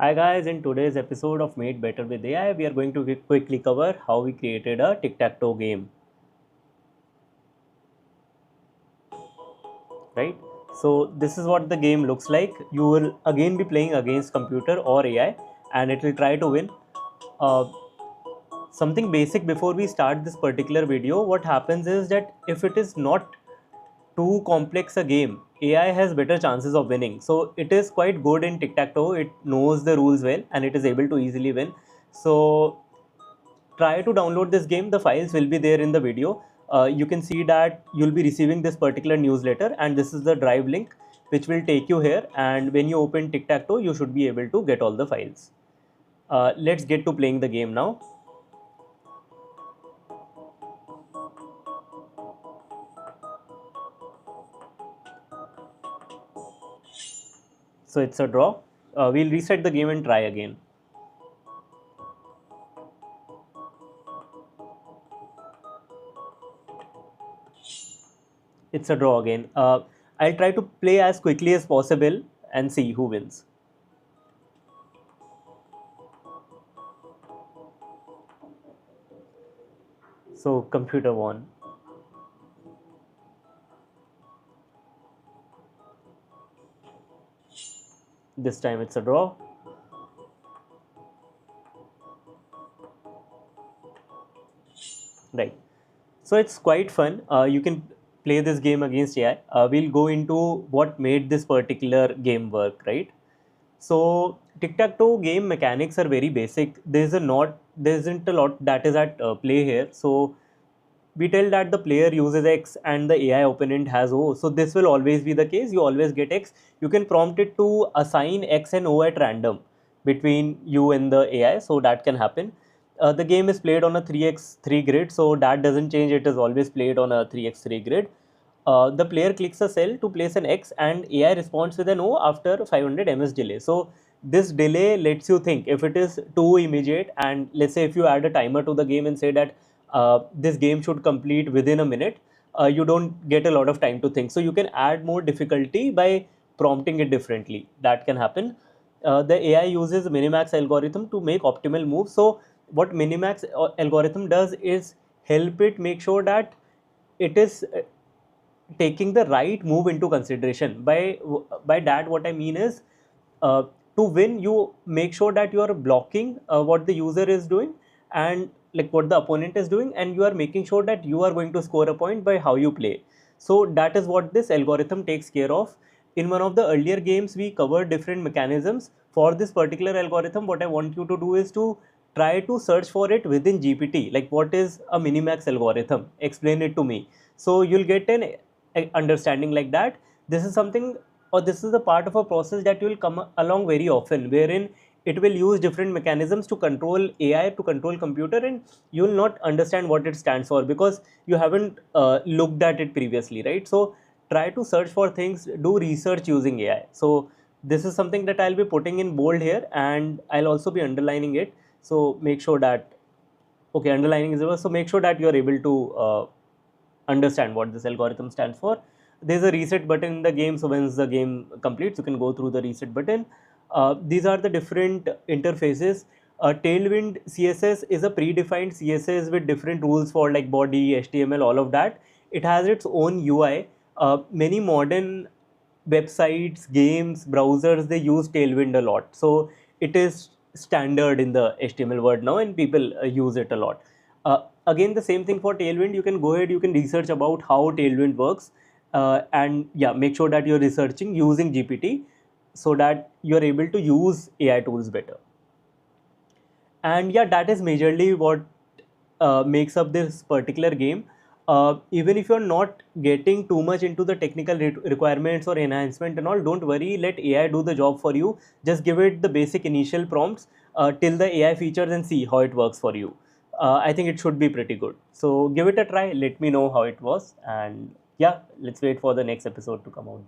Hi guys, in today's episode of Made Better with AI, we are going to quickly cover how we created a tic-tac-toe game, right? So this is what the game looks like. You will again be playing against computer or AI and it will try to win. Uh, Something basic before we start this particular video, what happens is that if it is not too complex a game, AI has better chances of winning. So it is quite good in tic-tac-toe. It knows the rules well and it is able to easily win. So try to download this game. The files will be there in the video. You can see that you'll be receiving this particular newsletter and this is the drive link which will take you here, and when you open tic-tac-toe you should be able to get all the files. Let's get to playing the game now. So it's a draw. We'll reset the game and try again. It's a draw again. I'll try to play as quickly as possible and see who wins. So computer won. This time it's a draw. Right. So it's quite fun. You can play this game against AI. We'll go into what made this particular game work, right? So tic-tac-toe game mechanics are very basic. There isn't a lot that is at play here. So we tell that the player uses X and the AI opponent has O. So this will always be the case. You always get X. You can prompt it to assign X and O at random between you and the AI. So that can happen. The game is played on a 3x3 grid. So that doesn't change. It is always played on a 3x3 grid. The player clicks a cell to place an X and AI responds with an O after 500 ms delay. So this delay lets you think if it is too immediate, and let's say if you add a timer to the game and say that this game should complete within a minute, you don't get a lot of time to think. So you can add more difficulty by prompting it differently. That can happen. The AI uses Minimax algorithm to make optimal moves. So what Minimax algorithm does is help it make sure that it is taking the right move into consideration. By that what I mean is, uh, to win you make sure that you are blocking what the user is doing and like what the opponent is doing, and you are making sure that you are going to score a point by how you play. So that is what this algorithm takes care of. In one of the earlier games we covered different mechanisms for this particular algorithm. What I want you to do is to try to search for it within GPT, like what is a minimax algorithm, explain it to me. So you'll get an understanding like that. This is something, or this is a part of a process that will come along very often, wherein it will use different mechanisms to control AI, to control computer, and you will not understand what it stands for because you haven't looked at it previously, right? So try to search for things, do research using AI. So this is something that I'll be putting in bold here, and I'll also be underlining it. So make sure that, okay, underlining is over. So make sure that you are able to understand what this algorithm stands for. There's a reset button in the game, so once the game completes you can go through the reset button. These are the different interfaces. Tailwind CSS is a predefined CSS with different rules for like body, HTML, all of that. It has its own UI. Many modern websites, games, browsers, they use Tailwind a lot. So it is standard in the HTML world now, and people use it a lot. Again, the same thing for Tailwind. You can go ahead, you can research about how Tailwind works, and yeah, make sure that you're researching using GPT so that you're able to use AI tools better. And yeah, that is majorly what makes up this particular game. Even if you're not getting too much into the technical requirements or enhancement and all, don't worry, let AI do the job for you. Just give it the basic initial prompts till the AI features and see how it works for you. I think it should be pretty good. So give it a try, let me know how it was, and yeah, let's wait for the next episode to come out.